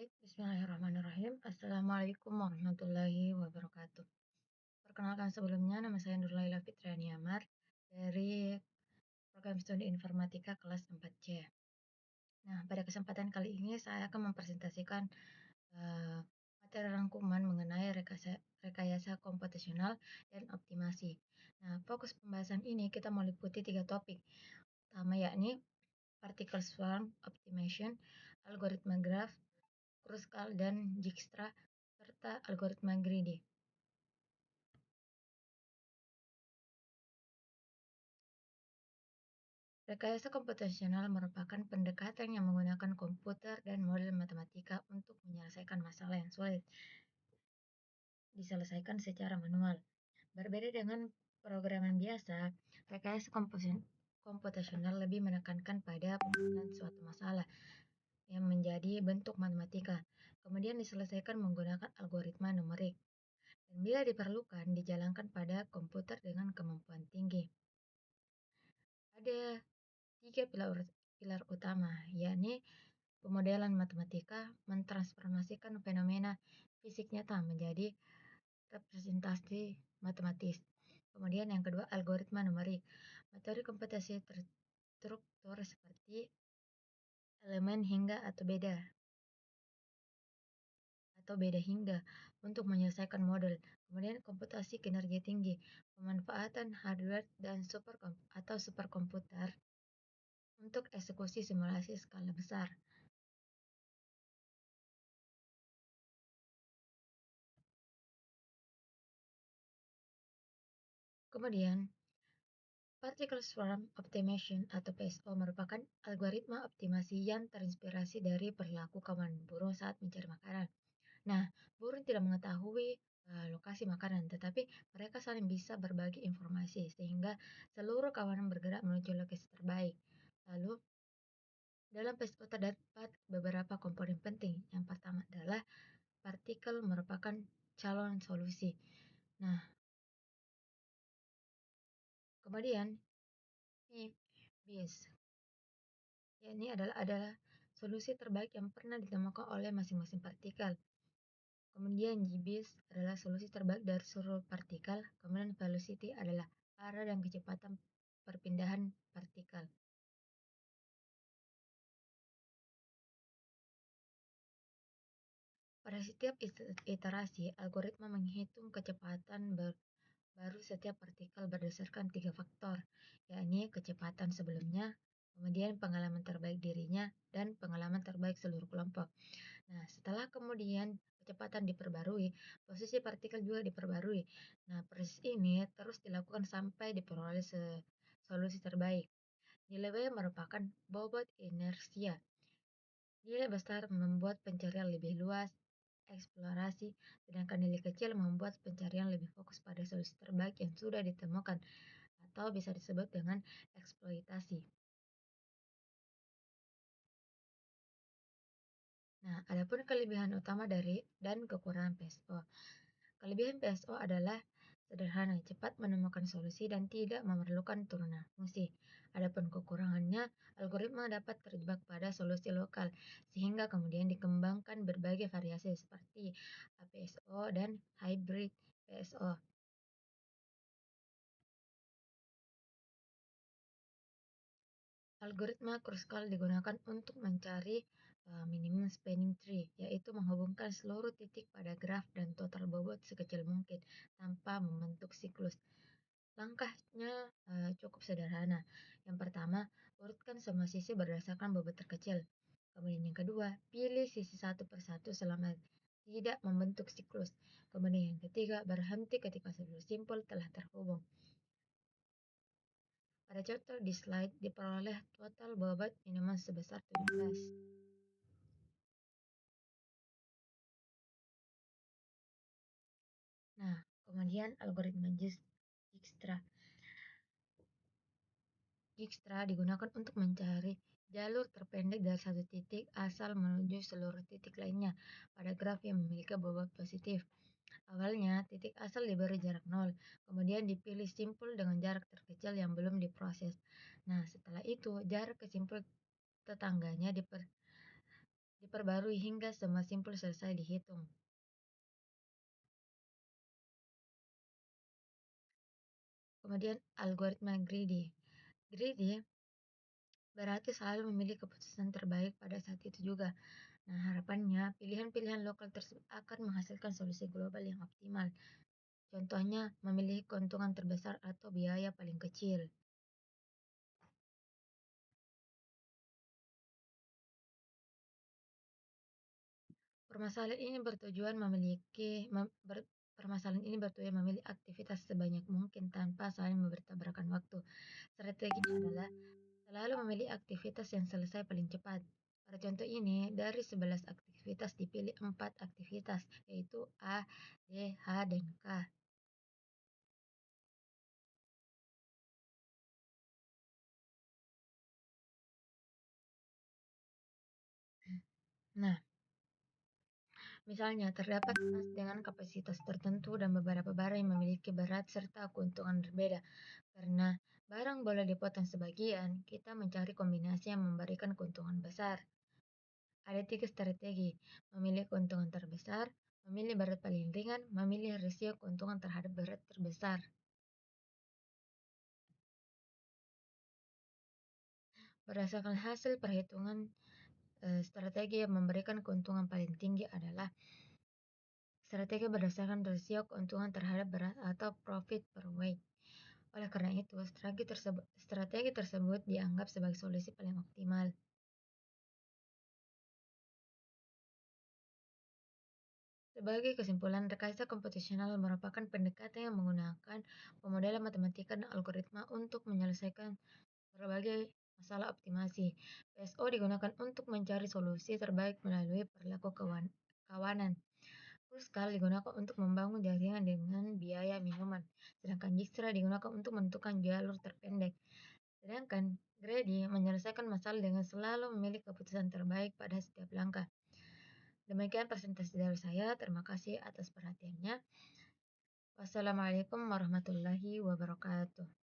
Baik, bismillahirrahmanirrahim. Assalamualaikum warahmatullahi wabarakatuh. Perkenalkan sebelumnya, nama saya Nurlaila Fitriani Amar dari program studi informatika kelas 4C. Nah, pada kesempatan kali ini saya akan mempresentasikan eh, materi rangkuman mengenai rekayasa komputasional dan optimasi. Nah, fokus pembahasan ini kita meliputi 3 topik. Pertama yakni particle swarm optimization, algoritma graph, Kruskal, dan Dijkstra, serta algoritma greedy. Rekayasa komputasional merupakan pendekatan yang menggunakan komputer dan model matematika untuk menyelesaikan masalah yang sulit diselesaikan secara manual. Berbeda dengan programan biasa, rekayasa komputasional lebih menekankan pada pemecahan suatu masalah yang menjadi bentuk matematika, kemudian diselesaikan menggunakan algoritma numerik, dan bila diperlukan dijalankan pada komputer dengan kemampuan tinggi. Ada 3 pilar utama, yakni pemodelan matematika mentransformasikan fenomena fisik nyata menjadi representasi matematis. Kemudian yang kedua, algoritma numerik. Materi komputasi terstruktur seperti elemen hingga atau beda hingga untuk menyelesaikan model. Kemudian komputasi kinerja tinggi, pemanfaatan hardware dan superkomputer untuk eksekusi simulasi skala besar. Kemudian, Particle Swarm Optimization atau PSO merupakan algoritma optimasi yang terinspirasi dari perilaku kawan burung saat mencari makanan. Nah, burung tidak mengetahui lokasi makanan, tetapi mereka saling bisa berbagi informasi sehingga seluruh kawanan bergerak menuju lokasi terbaik. Lalu, dalam PSO terdapat beberapa komponen penting. Yang pertama adalah partikel merupakan calon solusi. Nah, kemudian PBS, ini adalah solusi terbaik yang pernah ditemukan oleh masing-masing partikel. Kemudian GBIS adalah solusi terbaik dari seluruh partikel. Kemudian velocity adalah arah dan kecepatan perpindahan partikel. Pada setiap iterasi, algoritma menghitung kecepatan baru setiap partikel berdasarkan 3 faktor, yakni kecepatan sebelumnya, kemudian pengalaman terbaik dirinya, dan pengalaman terbaik seluruh kelompok. Nah, setelah kemudian kecepatan diperbarui, posisi partikel juga diperbarui. Nah, proses ini terus dilakukan sampai diperoleh solusi terbaik. Nilai W merupakan bobot inersia. Nilai besar membuat pencarian lebih luas, eksplorasi, sedangkan nilai kecil membuat pencarian lebih fokus pada solusi terbaik yang sudah ditemukan, atau bisa disebut dengan eksploitasi. Nah, adapun kelebihan utama dan kekurangan PSO. Kelebihan PSO adalah sederhana, cepat menemukan solusi, dan tidak memerlukan turunan fungsi. Adapun kekurangannya, algoritma dapat terjebak pada solusi lokal, sehingga kemudian dikembangkan berbagai variasi seperti APSO dan hybrid PSO. Algoritma Kruskal digunakan untuk mencari minimum spanning tree, yaitu menghubungkan seluruh titik pada graf dan total bobot sekecil mungkin tanpa membentuk siklus. Langkahnya cukup sederhana. Yang pertama, urutkan semua sisi berdasarkan bobot terkecil. Kemudian yang kedua, pilih sisi satu persatu selama tidak membentuk siklus. Kemudian yang ketiga, berhenti ketika seluruh simpul telah terhubung. Pada contoh di slide diperoleh total bobot minimal sebesar 17. Nah, kemudian algoritma Dijkstra. Dijkstra digunakan untuk mencari jalur terpendek dari satu titik asal menuju seluruh titik lainnya pada graf yang memiliki bobot positif. Awalnya, titik asal diberi jarak 0, kemudian dipilih simpul dengan jarak terkecil yang belum diproses. Nah, setelah itu, jarak ke simpul tetangganya diperbarui hingga semua simpul selesai dihitung. Kemudian algoritma greedy. Greedy berarti selalu memilih keputusan terbaik pada saat itu juga. Nah, harapannya pilihan-pilihan lokal tersebut akan menghasilkan solusi global yang optimal. Contohnya, memilih keuntungan terbesar atau biaya paling kecil. Permasalahan ini bertujuan memiliki mem- ber- Permasalahan ini bertujuan memilih aktivitas sebanyak mungkin tanpa saling bertabrakan waktu. Strateginya adalah selalu memilih aktivitas yang selesai paling cepat. Pada contoh ini, dari 11 aktivitas dipilih 4 aktivitas, yaitu A, D, H, dan K. Nah, misalnya terdapat tas dengan kapasitas tertentu dan beberapa barang yang memiliki berat serta keuntungan berbeda. Karena barang boleh dipotong sebagian, kita mencari kombinasi yang memberikan keuntungan besar. Ada 3 strategi, memilih keuntungan terbesar, memilih berat paling ringan, memilih risiko keuntungan terhadap berat terbesar. Berdasarkan hasil perhitungan, strategi yang memberikan keuntungan paling tinggi adalah strategi berdasarkan rasio keuntungan terhadap berat atau profit per weight. Oleh karena itu, strategi tersebut dianggap sebagai solusi paling optimal. Sebagai kesimpulan, rekayasa komputasional merupakan pendekatan yang menggunakan pemodelan matematika dan algoritma untuk menyelesaikan berbagai masalah optimasi. PSO digunakan untuk mencari solusi terbaik melalui perilaku kawanan. Kruskal digunakan untuk membangun jaringan dengan biaya minuman, sedangkan Dijkstra digunakan untuk menentukan jalur terpendek. Sedangkan Grady menyelesaikan masalah dengan selalu memilih keputusan terbaik pada setiap langkah. Demikian presentasi dari saya. Terima kasih atas perhatiannya. Wassalamualaikum warahmatullahi wabarakatuh.